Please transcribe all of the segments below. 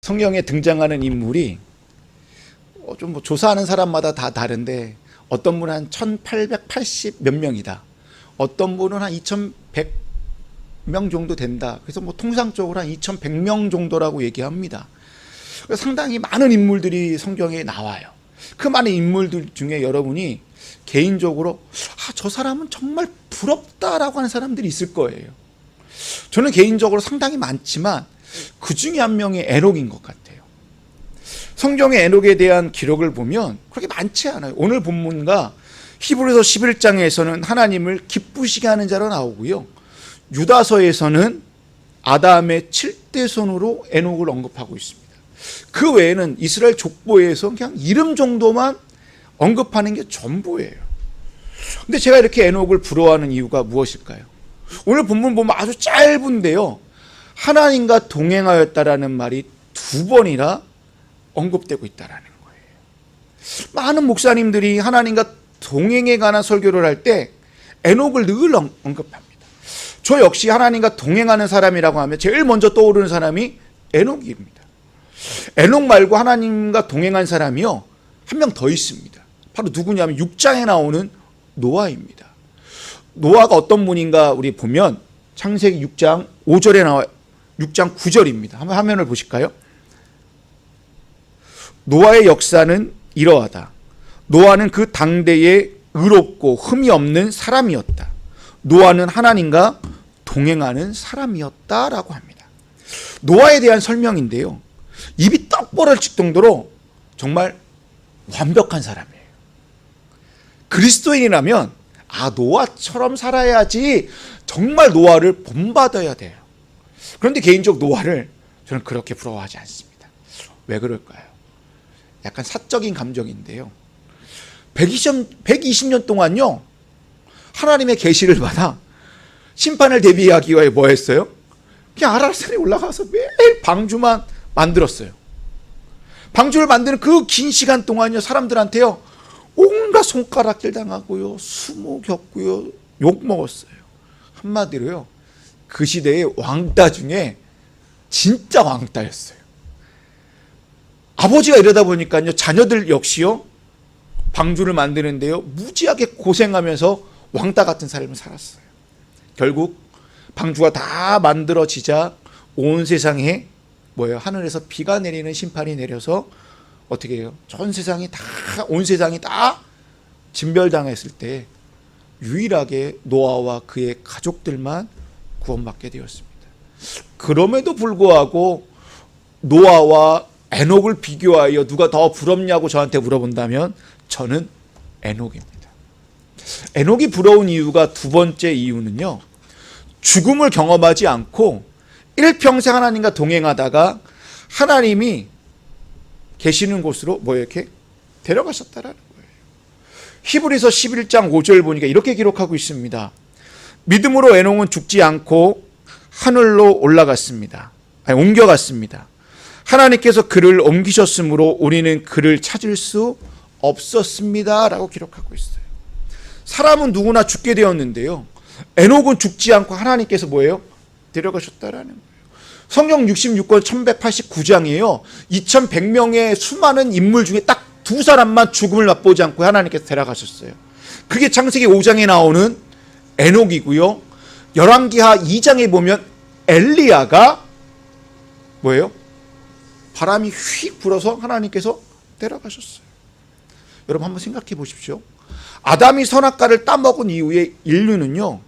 성경에 등장하는 인물이 좀 조사하는 사람마다 다 다른데 어떤 분은 한 1880 몇 명이다. 어떤 분은 한 2100명 정도 된다. 그래서 통상적으로 한 2100명 정도라고 얘기합니다. 상당히 많은 인물들이 성경에 나와요. 그 많은 인물들 중에 여러분이 개인적으로 저 사람은 정말 부럽다라고 하는 사람들이 있을 거예요. 저는 개인적으로 상당히 많지만 그 중에 한 명이 에녹인 것 같아요. 성경의 에녹에 대한 기록을 보면 그렇게 많지 않아요. 오늘 본문과 히브리서 11장에서는 하나님을 기쁘시게 하는 자로 나오고요. 유다서에서는 아담의 7대손으로 에녹을 언급하고 있습니다. 그 외에는 이스라엘 족보에서 그냥 이름 정도만 언급하는 게 전부예요. 근데 제가 이렇게 에녹을 부러워하는 이유가 무엇일까요? 오늘 본문 보면 아주 짧은데요. 하나님과 동행하였다라는 말이 2번이나 언급되고 있다라는 거예요. 많은 목사님들이 하나님과 동행에 관한 설교를 할 때 에녹을 늘 언급합니다. 저 역시 하나님과 동행하는 사람이라고 하면 제일 먼저 떠오르는 사람이 에녹입니다. 에녹 말고 하나님과 동행한 사람이요, 한 명 더 있습니다. 바로 누구냐면 6장에 나오는 노아입니다. 노아가 어떤 분인가 우리 보면 창세기 6장 5절에 나와요. 6장 9절입니다. 한번 화면을 보실까요? 노아의 역사는 이러하다. 노아는 그 당대에 의롭고 흠이 없는 사람이었다. 노아는 하나님과 동행하는 사람이었다라고 합니다. 노아에 대한 설명인데요, 입이 떡 벌어질 정도로 정말 완벽한 사람이에요. 그리스도인이라면 노아처럼 살아야지 정말 노아를 본받아야 돼요. 그런데 개인적으로 노아를 저는 그렇게 부러워하지 않습니다. 왜 그럴까요? 약간 사적인 감정인데요. 120년 동안요, 하나님의 계시를 받아 심판을 대비하기 위해 뭐 했어요? 그냥 아라산에 올라가서 매일 방주만 만들었어요. 방주를 만드는 그 긴 시간 동안요, 사람들한테요 온갖 손가락질 당하고요, 수모 겪고요, 욕 먹었어요. 한마디로요, 그 시대의 왕따 중에 진짜 왕따였어요. 아버지가 이러다 보니까요, 자녀들 역시요 방주를 만드는데요 무지하게 고생하면서 왕따 같은 삶을 살았어요. 결국 방주가 다 만들어지자 온 세상에 하늘에서 비가 내리는 심판이 내려서 어떻게 해요? 온 세상이 다 진멸당했을 때 유일하게 노아와 그의 가족들만 구원받게 되었습니다. 그럼에도 불구하고 노아와 에녹을 비교하여 누가 더 부럽냐고 저한테 물어본다면 저는 에녹입니다. 에녹이 부러운 이유가 두 번째 이유는요, 죽음을 경험하지 않고 일평생 하나님과 동행하다가 하나님이 계시는 곳으로 이렇게 데려가셨다라는 거예요. 히브리서 11장 5절 보니까 이렇게 기록하고 있습니다. 믿음으로 에녹은 죽지 않고 하늘로 옮겨갔습니다. 하나님께서 그를 옮기셨으므로 우리는 그를 찾을 수 없었습니다 라고 기록하고 있어요. 사람은 누구나 죽게 되었는데요, 에녹은 죽지 않고 하나님께서 데려가셨다라는 거예요. 성경 66권 1189장이에요. 2100명의 수많은 인물 중에 딱 2사람만 죽음을 맛보지 않고 하나님께서 데려가셨어요. 그게 창세기 5장에 나오는 에녹이고요. 열왕기하 2장에 보면 엘리야가 바람이 휙 불어서 하나님께서 데려가셨어요. 여러분 한번 생각해 보십시오. 아담이 선악과를 따먹은 이후에 인류는요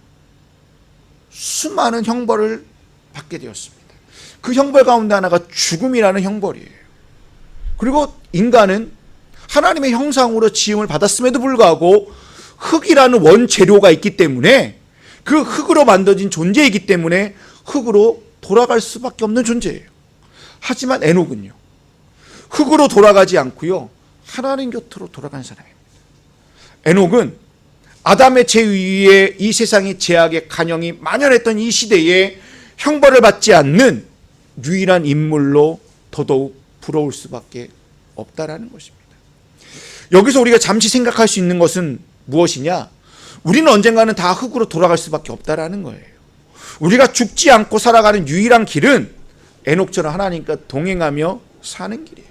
수많은 형벌을 받게 되었습니다. 그 형벌 가운데 하나가 죽음이라는 형벌이에요. 그리고 인간은 하나님의 형상으로 지음을 받았음에도 불구하고 흙이라는 원재료가 있기 때문에 그 흙으로 만들어진 존재이기 때문에 흙으로 돌아갈 수밖에 없는 존재예요. 하지만 에녹은요 흙으로 돌아가지 않고요 하나님 곁으로 돌아간 사람입니다. 에녹은 아담의 죄위에 이 세상의 죄악의 간영이 만연했던 이 시대에 형벌을 받지 않는 유일한 인물로 더더욱 부러울 수밖에 없다라는 것입니다. 여기서 우리가 잠시 생각할 수 있는 것은 무엇이냐? 우리는 언젠가는 다 흙으로 돌아갈 수밖에 없다라는 거예요. 우리가 죽지 않고 살아가는 유일한 길은 에녹처럼 하나님과 동행하며 사는 길이에요.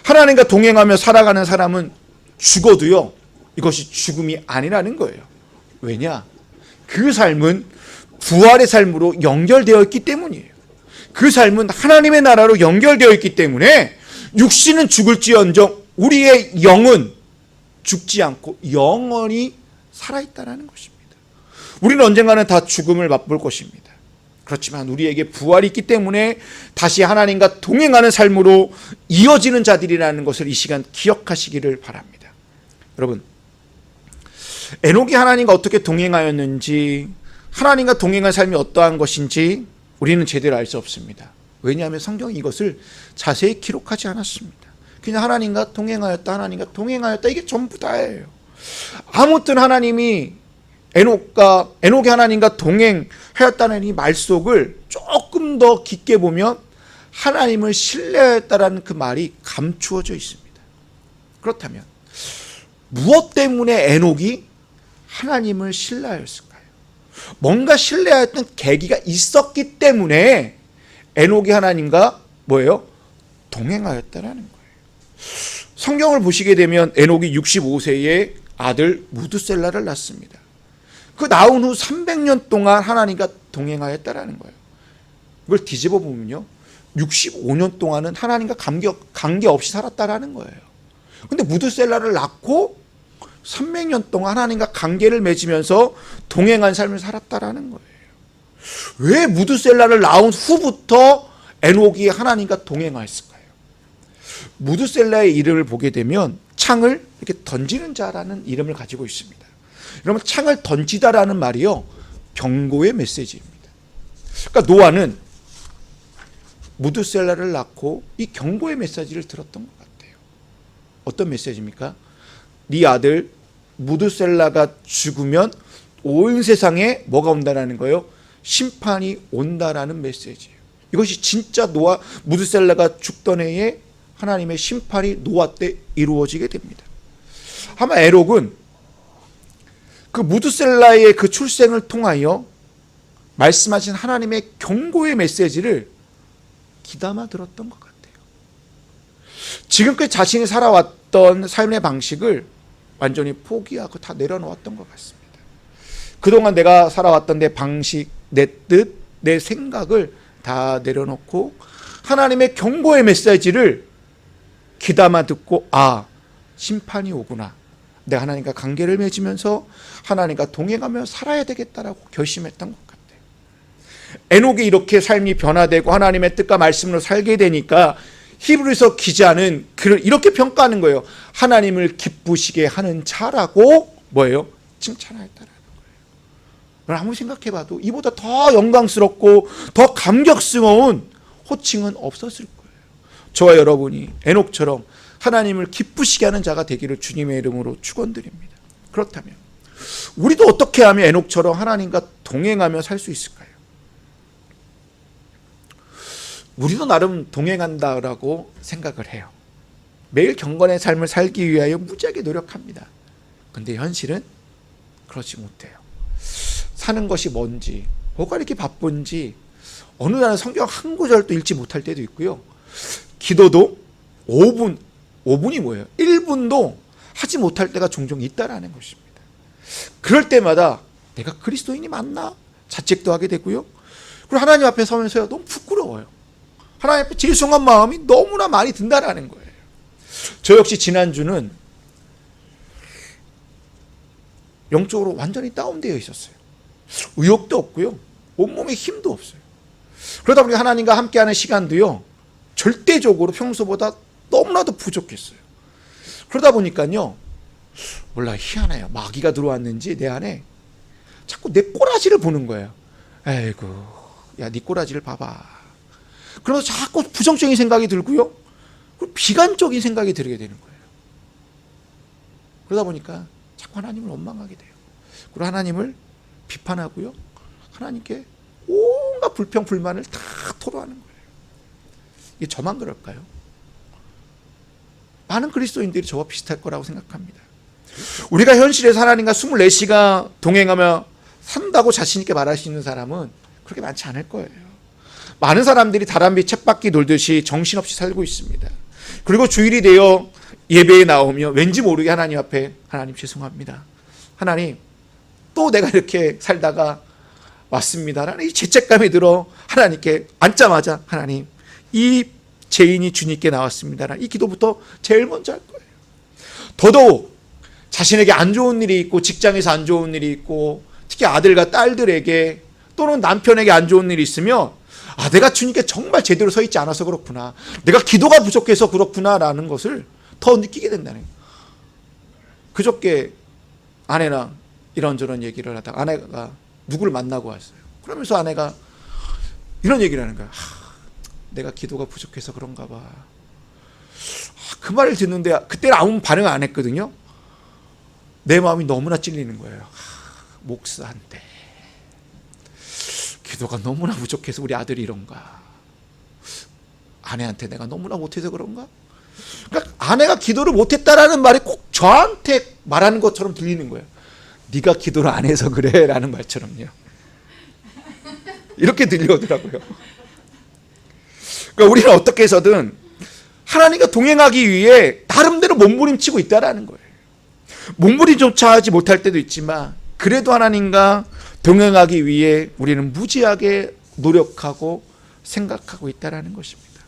하나님과 동행하며 살아가는 사람은 죽어도요, 이것이 죽음이 아니라는 거예요. 왜냐? 그 삶은 부활의 삶으로 연결되어 있기 때문이에요. 그 삶은 하나님의 나라로 연결되어 있기 때문에 육신은 죽을지언정 우리의 영은 죽지 않고 영원히 살아있다는 것입니다. 우리는 언젠가는 다 죽음을 맛볼 것입니다. 그렇지만 우리에게 부활이 있기 때문에 다시 하나님과 동행하는 삶으로 이어지는 자들이라는 것을 이 시간 기억하시기를 바랍니다. 여러분, 에녹이 하나님과 어떻게 동행하였는지, 하나님과 동행한 삶이 어떠한 것인지 우리는 제대로 알 수 없습니다. 왜냐하면 성경이 이것을 자세히 기록하지 않았습니다. 그냥 하나님과 동행하였다 이게 전부 다예요. 아무튼 하나님이 에녹이 하나님과 동행하였다는 이 말속을 조금 더 깊게 보면 하나님을 신뢰하였다라는 그 말이 감추어져 있습니다. 그렇다면 무엇 때문에 에녹이 하나님을 신뢰하였을까요? 뭔가 신뢰하였던 계기가 있었기 때문에 에녹이 하나님과 동행하였다라는 거예요. 성경을 보시게 되면 에녹이 65세에 아들 무드셀라를 낳습니다. 그 낳은 후 300년 동안 하나님과 동행하였다라는 거예요. 이걸 뒤집어 보면요, 65년 동안은 하나님과 관계 없이 살았다라는 거예요. 근데 무드셀라를 낳고 300년 동안 하나님과 관계를 맺으면서 동행한 삶을 살았다라는 거예요. 왜 무드셀라를 낳은 후부터 에녹이 하나님과 동행하였을까요? 무드셀라의 이름을 보게 되면 창을 이렇게 던지는 자라는 이름을 가지고 있습니다. 여러분, 창을 던지다라는 말이요, 경고의 메시지입니다. 그러니까 노아는 무드셀라를 낳고 이 경고의 메시지를 들었던 것 같아요. 어떤 메시지입니까? 네 아들 무드셀라가 죽으면 온 세상에 뭐가 온다라는 거예요? 심판이 온다라는 메시지예요. 이것이 진짜 무드셀라가 죽던 해에 하나님의 심판이 노아 때 이루어지게 됩니다. 아마 에녹은 그 무드셀라의 그 출생을 통하여 말씀하신 하나님의 경고의 메시지를 귀담아 들었던 것 같아요. 지금까지 자신이 살아왔던 삶의 방식을 완전히 포기하고 다 내려놓았던 것 같습니다. 그동안 내가 살아왔던 내 방식, 내 뜻, 내 생각을 다 내려놓고 하나님의 경고의 메시지를 귀담아 듣고, 심판이 오구나, 내가 하나님과 관계를 맺으면서 하나님과 동행하며 살아야 되겠다라고 결심했던 것 같아요. 에녹이 이렇게 삶이 변화되고 하나님의 뜻과 말씀으로 살게 되니까 히브리서 기자는 그를 이렇게 평가하는 거예요. 하나님을 기쁘시게 하는 자라고 칭찬하였다라는 거예요. 아무리 생각해봐도 이보다 더 영광스럽고 더 감격스러운 호칭은 없었을 거예요. 저와 여러분이 에녹처럼 하나님을 기쁘시게 하는 자가 되기를 주님의 이름으로 축원드립니다. 그렇다면 우리도 어떻게 하면 에녹처럼 하나님과 동행하며 살 수 있을까요? 우리도 나름 동행한다라고 생각을 해요. 매일 경건의 삶을 살기 위하여 무지하게 노력합니다. 근데 현실은 그렇지 못해요. 사는 것이 뭔지, 뭐가 이렇게 바쁜지, 어느 날은 성경 한 구절도 읽지 못할 때도 있고요. 기도도 5분이 뭐예요? 1분도 하지 못할 때가 종종 있다라는 것입니다. 그럴 때마다 내가 그리스도인이 맞나? 자책도 하게 되고요. 그리고 하나님 앞에 서면서요, 너무 부끄러워요. 하나님 앞에 죄송한 마음이 너무나 많이 든다라는 거예요. 저 역시 지난주는 영적으로 완전히 다운되어 있었어요. 의욕도 없고요, 온몸에 힘도 없어요. 그러다 보니 하나님과 함께하는 시간도요, 절대적으로 평소보다 너무나도 부족했어요. 그러다 보니까요, 몰라, 희한해요. 마귀가 들어왔는지 내 안에 자꾸 내 꼬라지를 보는 거예요. 에이구, 야, 네 꼬라지를 봐봐. 그러면서 자꾸 부정적인 생각이 들고요, 그리고 비관적인 생각이 들게 되는 거예요. 그러다 보니까 자꾸 하나님을 원망하게 돼요. 그리고 하나님을 비판하고요, 하나님께 온갖 불평 불만을 다 토로하는 거예요. 이게 저만 그럴까요? 많은 그리스도인들이 저와 비슷할 거라고 생각합니다. 우리가 현실에서 하나님과 24시간 동행하며 산다고 자신 있게 말할 수 있는 사람은 그렇게 많지 않을 거예요. 많은 사람들이 다람쥐 쳇바퀴 돌듯이 정신없이 살고 있습니다. 그리고 주일이 되어 예배에 나오며 왠지 모르게 하나님 앞에 하나님 죄송합니다. 하나님 또 내가 이렇게 살다가 왔습니다. 라는 이 죄책감이 들어 하나님께 앉자마자 하나님 이 죄인이 주님께 나왔습니다. 라는 이 기도부터 제일 먼저 할 거예요. 더더욱 자신에게 안 좋은 일이 있고 직장에서 안 좋은 일이 있고 특히 아들과 딸들에게 또는 남편에게 안 좋은 일이 있으면 내가 주님께 정말 제대로 서 있지 않아서 그렇구나. 내가 기도가 부족해서 그렇구나라는 것을 더 느끼게 된다는 거예요. 그저께 아내랑 이런저런 얘기를 하다가 아내가 누구를 만나고 왔어요. 그러면서 아내가 이런 얘기를 하는 거야. 내가 기도가 부족해서 그런가 봐. 그 말을 듣는데 그때는 아무 반응 안 했거든요. 내 마음이 너무나 찔리는 거예요. 목사한테 기도가 너무나 부족해서 우리 아들이 이런가. 아내한테 내가 너무나 못해서 그런가. 그러니까 아내가 기도를 못했다라는 말이 꼭 저한테 말하는 것처럼 들리는 거예요. 네가 기도를 안 해서 그래 라는 말처럼요. 이렇게 들려오더라고요. 그러니까 우리는 어떻게 해서든 하나님과 동행하기 위해 나름대로 몸부림치고 있다라는 거예요. 몸부림조차 하지 못할 때도 있지만 그래도 하나님과 동행하기 위해 우리는 무지하게 노력하고 생각하고 있다라는 것입니다.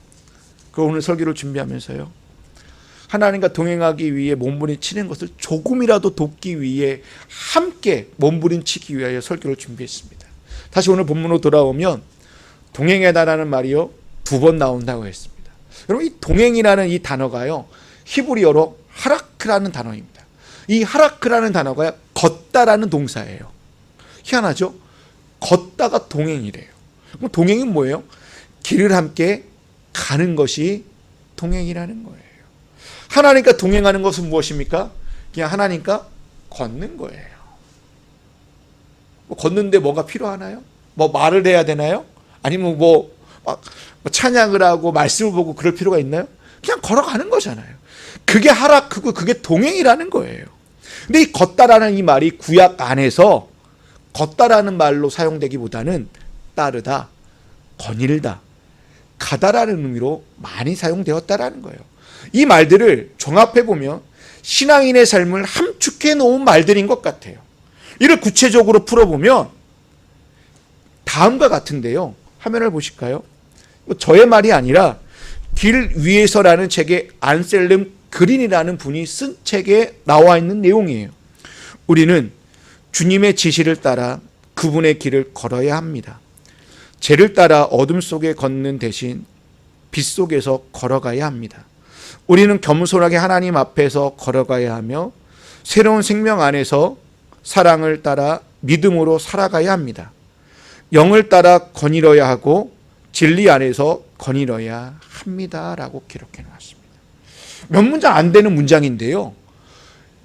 그 오늘 설교를 준비하면서요, 하나님과 동행하기 위해 몸부림치는 것을 조금이라도 돕기 위해 함께 몸부림치기 위하여 설교를 준비했습니다. 다시 오늘 본문으로 돌아오면 동행하다라는 말이요 2번 나온다고 했습니다. 여러분 이 동행이라는 이 단어가요 히브리어로 하라크라는 단어입니다. 이 하라크라는 단어가 걷다라는 동사예요. 희한하죠? 걷다가 동행이래요. 그럼 동행이 뭐예요? 길을 함께 가는 것이 동행이라는 거예요. 하나님과 동행하는 것은 무엇입니까? 그냥 하나님과 걷는 거예요. 걷는데 뭐가 필요하나요? 말을 해야 되나요? 아니면 찬양을 하고 말씀을 보고 그럴 필요가 있나요? 그냥 걸어가는 거잖아요. 그게 하라크고 그게 동행이라는 거예요. 근데 이 걷다라는 이 말이 구약 안에서 걷다라는 말로 사용되기보다는 따르다, 거닐다, 가다라는 의미로 많이 사용되었다라는 거예요. 이 말들을 종합해보면 신앙인의 삶을 함축해 놓은 말들인 것 같아요. 이를 구체적으로 풀어보면 다음과 같은데요. 화면을 보실까요? 저의 말이 아니라 길 위에서라는 책에 안셀름 그린이라는 분이 쓴 책에 나와 있는 내용이에요. 우리는 주님의 지시를 따라 그분의 길을 걸어야 합니다. 죄를 따라 어둠 속에 걷는 대신 빛 속에서 걸어가야 합니다. 우리는 겸손하게 하나님 앞에서 걸어가야 하며 새로운 생명 안에서 사랑을 따라 믿음으로 살아가야 합니다. 영을 따라 거닐어야 하고 진리 안에서 거닐어야 합니다. 라고 기록해 놓았습니다. 몇 문장 안 되는 문장인데요.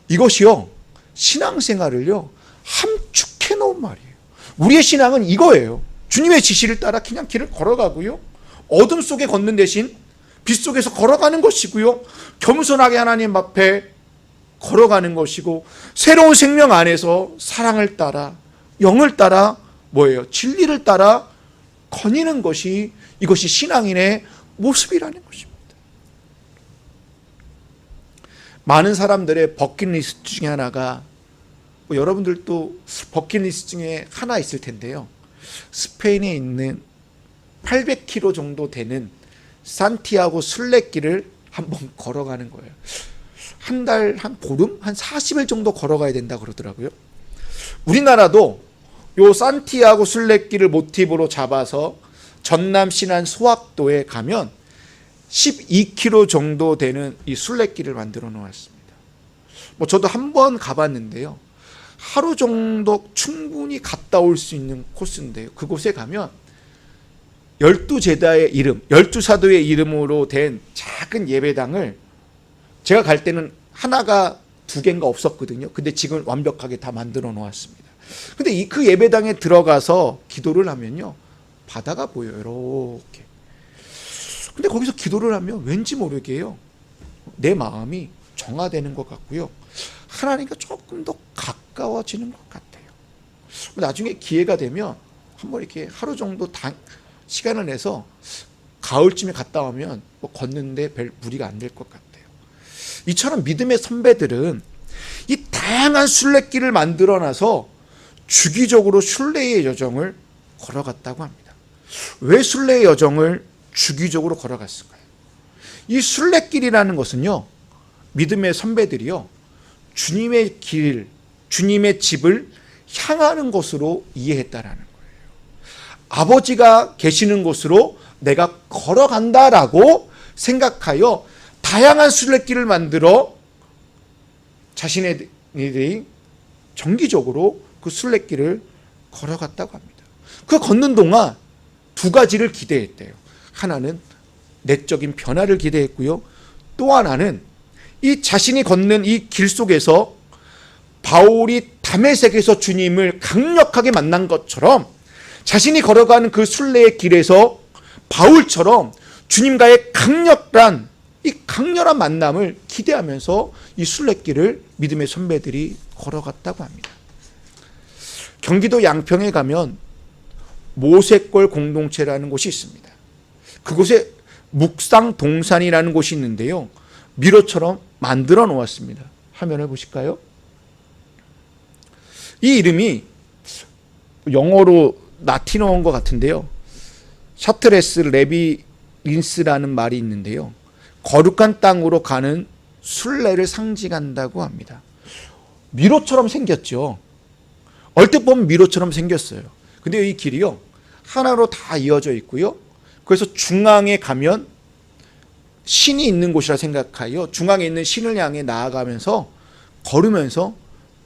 이것이요, 신앙생활을요, 함축해 놓은 말이에요. 우리의 신앙은 이거예요. 주님의 지시를 따라 그냥 길을 걸어가고요. 어둠 속에 걷는 대신 빛 속에서 걸어가는 것이고요. 겸손하게 하나님 앞에 걸어가는 것이고 새로운 생명 안에서 사랑을 따라 영을 따라 뭐예요? 진리를 따라 거니는 것이 이것이 신앙인의 모습이라는 것입니다. 많은 사람들의 버킷리스트 중에 하나가 여러분들도 버킷리스트 중에 하나 있을 텐데요. 스페인에 있는 800km 정도 되는 산티아고 순례길을 한번 걸어가는 거예요. 한 달, 한 보름, 한 40일 정도 걸어가야 된다 그러더라고요. 우리나라도 요 산티아고 순례길을 모티브로 잡아서 전남 신안 소학도에 가면 12km 정도 되는 이 순례길을 만들어 놓았습니다. 저도 한번 가봤는데요. 하루 정도 충분히 갔다 올 수 있는 코스인데요. 그곳에 가면 12제자의 이름, 12사도의 이름으로 된 작은 예배당을 제가 갈 때는 하나가 2개인가 없었거든요. 근데 지금 완벽하게 다 만들어 놓았습니다. 근데 그 예배당에 들어가서 기도를 하면요. 바다가 보여요. 이렇게. 근데 거기서 기도를 하면 왠지 모르게요. 내 마음이 정화되는 것 같고요. 하나님과 조금 더 가까워지는 것 같아요. 나중에 기회가 되면 한번 이렇게 하루 정도 시간을 내서 가을쯤에 갔다 오면 뭐 걷는데 별 무리가 안 될 것 같아요. 이처럼 믿음의 선배들은 이 다양한 순례길을 만들어놔서 주기적으로 순례의 여정을 걸어갔다고 합니다. 왜 순례의 여정을 주기적으로 걸어갔을까요? 이 순례길이라는 것은요, 믿음의 선배들이요, 주님의 길, 주님의 집을 향하는 곳으로 이해했다라는 거예요. 아버지가 계시는 곳으로 내가 걸어간다라고 생각하여 다양한 순례길을 만들어 자신들이 정기적으로 그 순례길을 걸어갔다고 합니다. 그 걷는 동안 두 가지를 기대했대요. 하나는 내적인 변화를 기대했고요. 또 하나는 이 자신이 걷는 이 길 속에서 바울이 다메섹에서 주님을 강력하게 만난 것처럼 자신이 걸어가는 그 순례의 길에서 바울처럼 주님과의 강렬한 만남을 기대하면서 이 순례길을 믿음의 선배들이 걸어갔다고 합니다. 경기도 양평에 가면 모세골 공동체라는 곳이 있습니다. 그곳에 묵상동산이라는 곳이 있는데요, 미로처럼 만들어 놓았습니다. 화면을 보실까요? 이 이름이 영어로 라틴어인 것 같은데요, 샤트레스 레비린스라는 말이 있는데요, 거룩한 땅으로 가는 순례를 상징한다고 합니다. 미로처럼 생겼죠. 얼핏 보면 미로처럼 생겼어요. 근데 이 길이요, 하나로 다 이어져 있고요, 그래서 중앙에 가면 신이 있는 곳이라 생각하여 중앙에 있는 신을 향해 나아가면서 걸으면서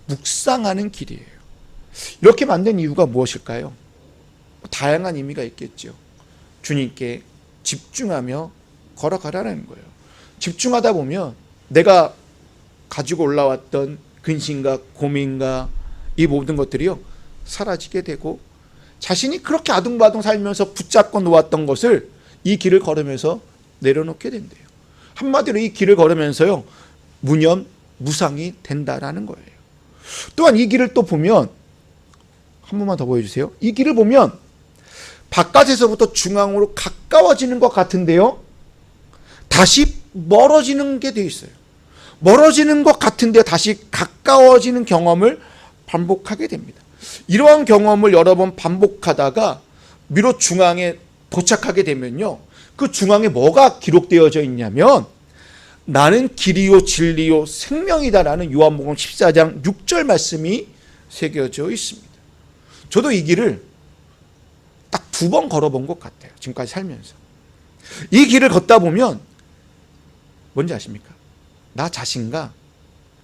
묵상하는 길이에요. 이렇게 만든 이유가 무엇일까요? 다양한 의미가 있겠죠. 주님께 집중하며 걸어가라는 거예요. 집중하다 보면 내가 가지고 올라왔던 근심과 고민과 이 모든 것들이요, 사라지게 되고 자신이 그렇게 아둥바둥 살면서 붙잡고 놓았던 것을 이 길을 걸으면서 내려놓게 된대요. 한마디로 이 길을 걸으면서요, 무념, 무상이 된다라는 거예요. 또한 이 길을 또 보면, 한 번만 더 보여주세요. 이 길을 보면 바깥에서부터 중앙으로 가까워지는 것 같은데요, 다시 멀어지는 게 되어 있어요. 멀어지는 것 같은데 다시 가까워지는 경험을 반복하게 됩니다. 이러한 경험을 여러 번 반복하다가 미로 중앙에 도착하게 되면요, 그 중앙에 뭐가 기록되어져 있냐면 나는 길이요 진리요 생명이다라는 요한복음 14장 6절 말씀이 새겨져 있습니다. 저도 이 길을 딱 2번 걸어본 것 같아요. 지금까지 살면서. 이 길을 걷다 보면 뭔지 아십니까? 나 자신과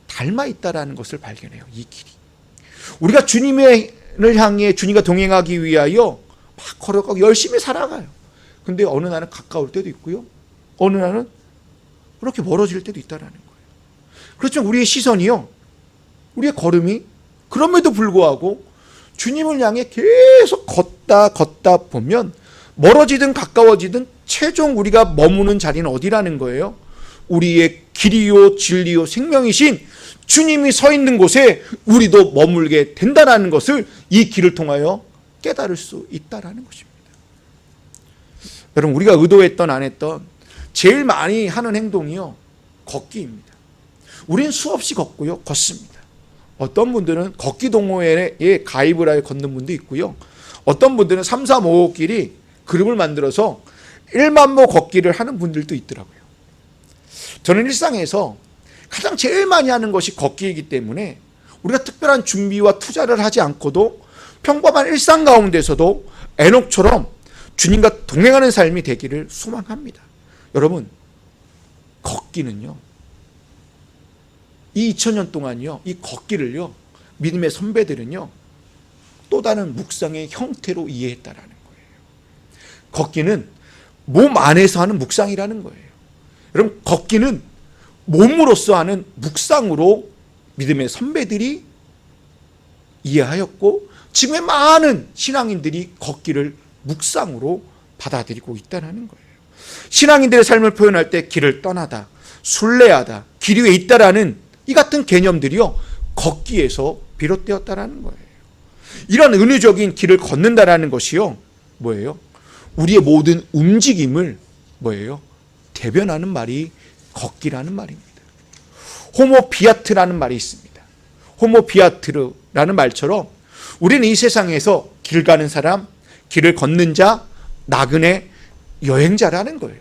닮아 있다라는 것을 발견해요. 이 길이. 우리가 주님을 향해 주님과 동행하기 위하여 막 걸어가고 열심히 살아가요. 근데 어느 날은 가까울 때도 있고요, 어느 날은 그렇게 멀어질 때도 있다라는 거예요. 그렇죠. 우리의 시선이요, 우리의 걸음이 그럼에도 불구하고 주님을 향해 계속 걷다 보면 멀어지든 가까워지든 최종 우리가 머무는 자리는 어디라는 거예요? 우리의 길이요 진리요 생명이신 주님이 서 있는 곳에 우리도 머물게 된다는 것을 이 길을 통하여 깨달을 수 있다는 것입니다. 여러분, 우리가 의도했던 안 했던 제일 많이 하는 행동이요, 걷기입니다. 우리는 수없이 걷고요, 걷습니다. 어떤 분들은 걷기 동호회에 가입을 하여 걷는 분도 있고요, 어떤 분들은 3, 4, 5길이 그룹을 만들어서 1만보 걷기를 하는 분들도 있더라고요. 저는 일상에서 가장 제일 많이 하는 것이 걷기이기 때문에 우리가 특별한 준비와 투자를 하지 않고도 평범한 일상 가운데서도 에녹처럼 주님과 동행하는 삶이 되기를 소망합니다. 여러분, 걷기는요, 이 2000년 동안요, 이 걷기를요, 믿음의 선배들은요, 또 다른 묵상의 형태로 이해했다라는 거예요. 걷기는 몸 안에서 하는 묵상이라는 거예요. 여러분, 걷기는 몸으로서 하는 묵상으로 믿음의 선배들이 이해하였고, 지금의 많은 신앙인들이 걷기를 묵상으로 받아들이고 있다는 거예요. 신앙인들의 삶을 표현할 때 길을 떠나다, 순례하다, 길 위에 있다라는 이 같은 개념들이요, 걷기에서 비롯되었다라는 거예요. 이런 은유적인 길을 걷는다라는 것이요, 뭐예요? 우리의 모든 움직임을 뭐예요? 대변하는 말이 걷기라는 말입니다. 호모비아트라는 말이 있습니다. 호모비아트라는 말처럼 우리는 이 세상에서 길 가는 사람, 길을 걷는 자, 나그네, 여행자라는 거예요.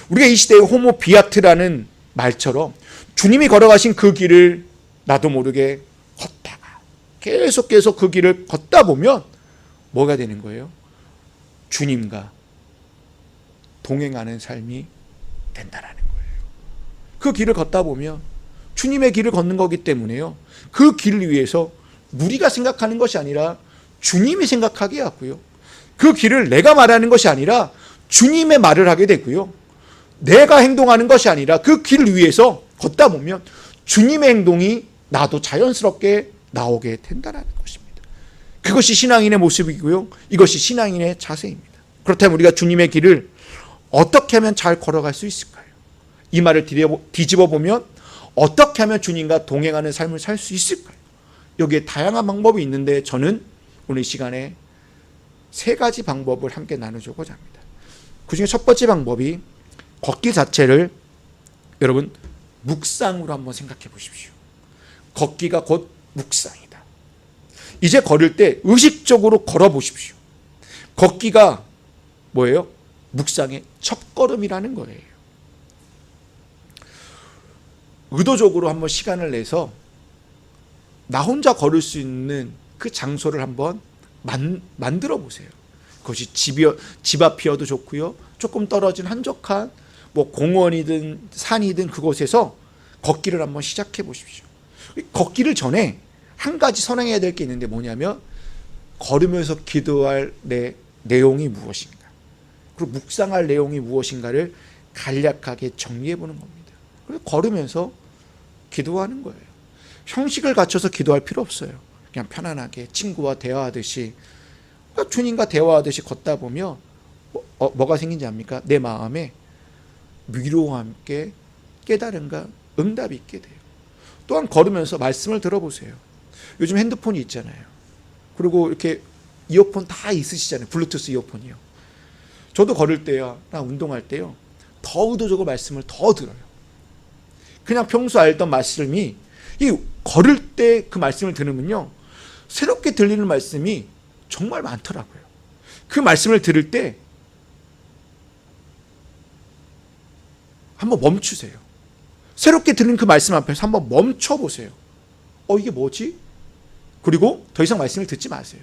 우리가 이 시대에 호모비아트라는 말처럼 주님이 걸어가신 그 길을 나도 모르게 걷다가 계속 그 길을 걷다 보면 뭐가 되는 거예요? 주님과 동행하는 삶이 된다라는 거예요. 그 길을 걷다 보면 주님의 길을 걷는 거기 때문에요. 그 길을 위해서 우리가 생각하는 것이 아니라 주님이 생각하게 하고요. 그 길을 내가 말하는 것이 아니라 주님의 말을 하게 되고요. 내가 행동하는 것이 아니라 그 길을 위해서 걷다 보면 주님의 행동이 나도 자연스럽게 나오게 된다는 것입니다. 그것이 신앙인의 모습이고요. 이것이 신앙인의 자세입니다. 그렇다면 우리가 주님의 길을 어떻게 하면 잘 걸어갈 수 있을까요? 이 말을 뒤집어 보면 어떻게 하면 주님과 동행하는 삶을 살 수 있을까요? 여기에 다양한 방법이 있는데 저는 오늘 이 시간에 3가지 방법을 함께 나누려고자 합니다. 그 중에 첫 번째 방법이 걷기 자체를 여러분 묵상으로 한번 생각해 보십시오. 걷기가 곧 묵상이다. 이제 걸을 때 의식적으로 걸어 보십시오. 걷기가 뭐예요? 묵상의 첫걸음이라는 거예요. 의도적으로 한번 시간을 내서 나 혼자 걸을 수 있는 그 장소를 한번 만들어 보세요. 그것이 집 앞이어도 좋고요. 조금 떨어진 한적한 공원이든 산이든 그곳에서 걷기를 한번 시작해 보십시오. 걷기를 전에 한 가지 선행해야 될 게 있는데 뭐냐면 걸으면서 기도할 내용이 무엇인가, 그리고 묵상할 내용이 무엇인가를 간략하게 정리해 보는 겁니다. 그래서 걸으면서 기도하는 거예요. 형식을 갖춰서 기도할 필요 없어요. 그냥 편안하게 친구와 대화하듯이, 그러니까 주님과 대화하듯이 걷다 보면 뭐가 생긴지 압니까? 내 마음에 위로와 함께 깨달음과 응답이 있게 돼요. 또한 걸으면서 말씀을 들어보세요. 요즘 핸드폰이 있잖아요. 그리고 이렇게 이어폰 다 있으시잖아요. 블루투스 이어폰이요. 저도 걸을 때요, 나 운동할 때요, 더 의도적으로 말씀을 더 들어요. 그냥 평소 알던 말씀이 이 걸을 때 그 말씀을 들으면요, 새롭게 들리는 말씀이 정말 많더라고요. 그 말씀을 들을 때 한번 멈추세요. 새롭게 들은 그 말씀 앞에서 한번 멈춰보세요. 이게 뭐지? 그리고 더 이상 말씀을 듣지 마세요.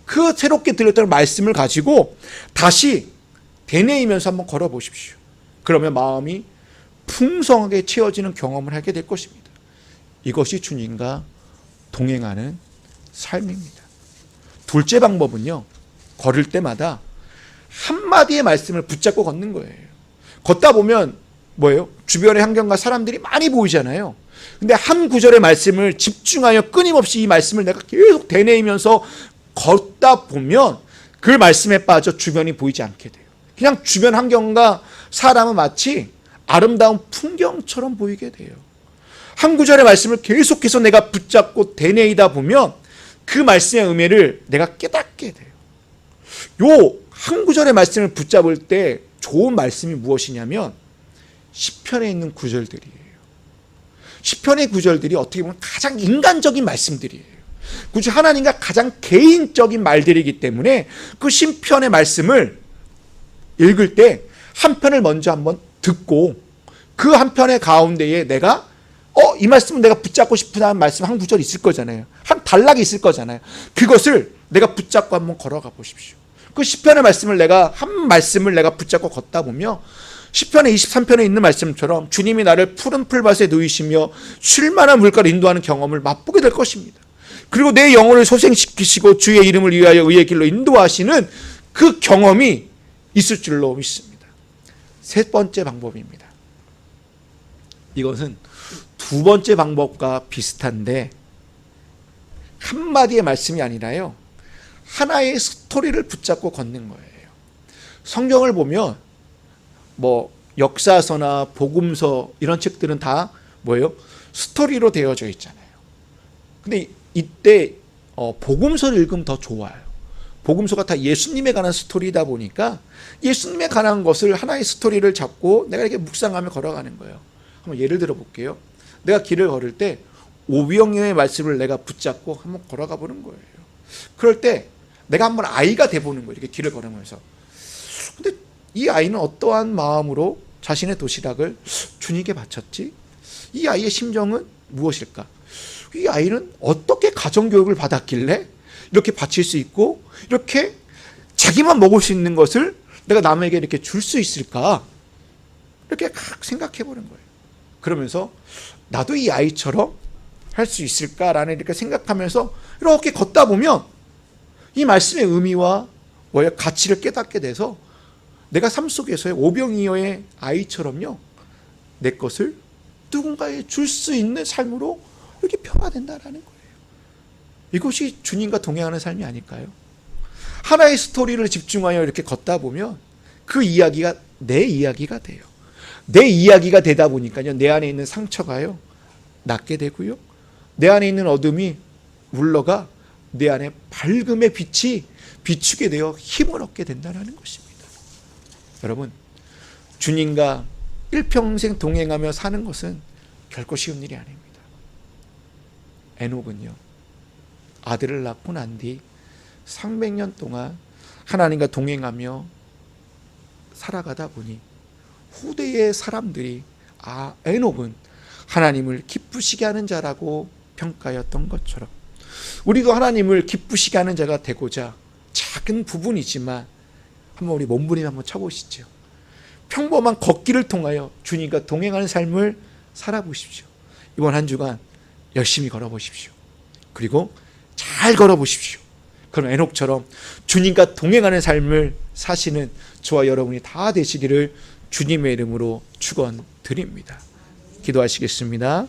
그 새롭게 들렸던 말씀을 가지고 다시 되뇌이면서 한번 걸어보십시오. 그러면 마음이 풍성하게 채워지는 경험을 하게 될 것입니다. 이것이 주님과 동행하는 삶입니다. 둘째 방법은요, 걸을 때마다 한마디의 말씀을 붙잡고 걷는 거예요. 걷다 보면 뭐예요? 주변의 환경과 사람들이 많이 보이잖아요. 근데 한 구절의 말씀을 집중하여 끊임없이 이 말씀을 내가 계속 되뇌이면서 걷다 보면 그 말씀에 빠져 주변이 보이지 않게 돼요. 그냥 주변 환경과 사람은 마치 아름다운 풍경처럼 보이게 돼요. 한 구절의 말씀을 계속해서 내가 붙잡고 되뇌이다 보면 그 말씀의 의미를 내가 깨닫게 돼요. 요 한 구절의 말씀을 붙잡을 때 좋은 말씀이 무엇이냐면 시편에 있는 구절들이에요. 시편의 구절들이 어떻게 보면 가장 인간적인 말씀들이에요. 그죠? 하나님과 가장 개인적인 말들이기 때문에 그 시편의 말씀을 읽을 때 한 편을 먼저 한번 듣고 그 한 편의 가운데에 내가 이 말씀은 내가 붙잡고 싶은 말씀 한 구절 있을 거잖아요. 한 단락이 있을 거잖아요. 그것을 내가 붙잡고 한번 걸어가 보십시오. 그 시편의 말씀을 한 말씀을 내가 붙잡고 걷다 보면 시편의 23편에 있는 말씀처럼 주님이 나를 푸른 풀밭에 누이시며 쉴만한 물가로 인도하는 경험을 맛보게 될 것입니다. 그리고 내 영혼을 소생시키시고 주의 이름을 위하여 의의 길로 인도하시는 그 경험이 있을 줄로 믿습니다. 세 번째 방법입니다. 이것은 두 번째 방법과 비슷한데 한마디의 말씀이 아니라요, 하나의 스토리를 붙잡고 걷는 거예요. 성경을 보면 역사서나 복음서 이런 책들은 다 뭐예요? 스토리로 되어져 있잖아요. 근데 이때 복음서를 읽으면 더 좋아요. 복음서가 다 예수님에 관한 스토리다 보니까 예수님에 관한 것을 하나의 스토리를 잡고 내가 이렇게 묵상하며 걸어가는 거예요. 한번 예를 들어 볼게요. 내가 길을 걸을 때 오병이어의 말씀을 내가 붙잡고 한번 걸어가 보는 거예요. 그럴 때 내가 한번 아이가 돼 보는 거예요. 이렇게 길을 걸으면서. 근데 이 아이는 어떠한 마음으로 자신의 도시락을 주님께 바쳤지? 이 아이의 심정은 무엇일까? 이 아이는 어떻게 가정교육을 받았길래 이렇게 바칠 수 있고 이렇게 자기만 먹을 수 있는 것을 내가 남에게 이렇게 줄 수 있을까? 이렇게 생각해 보는 거예요. 그러면서 나도 이 아이처럼 할 수 있을까라는 이렇게 생각하면서 이렇게 걷다 보면 이 말씀의 의미와 가치를 깨닫게 돼서 내가 삶 속에서의 오병이어의 아이처럼요, 내 것을 누군가에 줄 수 있는 삶으로 이렇게 변화된다라는 거예요. 이것이 주님과 동행하는 삶이 아닐까요? 하나의 스토리를 집중하여 이렇게 걷다 보면 그 이야기가 내 이야기가 돼요. 내 이야기가 되다 보니까요, 내 안에 있는 상처가요 낫게 되고요, 내 안에 있는 어둠이 물러가 내 안에 밝음의 빛이 비추게 되어 힘을 얻게 된다는 것입니다. 여러분, 주님과 일평생 동행하며 사는 것은 결코 쉬운 일이 아닙니다. 에녹은요, 아들을 낳고 난 뒤 300년 동안 하나님과 동행하며 살아가다 보니 후대의 사람들이 에녹은 하나님을 기쁘시게 하는 자라고 평가했던 것처럼 우리도 하나님을 기쁘시게 하는 자가 되고자 작은 부분이지만 한번 우리 몸부림 한번 쳐보시죠. 평범한 걷기를 통하여 주님과 동행하는 삶을 살아보십시오. 이번 한 주간 열심히 걸어보십시오. 그리고 잘 걸어보십시오. 그럼 에녹처럼 주님과 동행하는 삶을 사시는 저와 여러분이 다 되시기를 주님의 이름으로 축원드립니다. 기도하시겠습니다.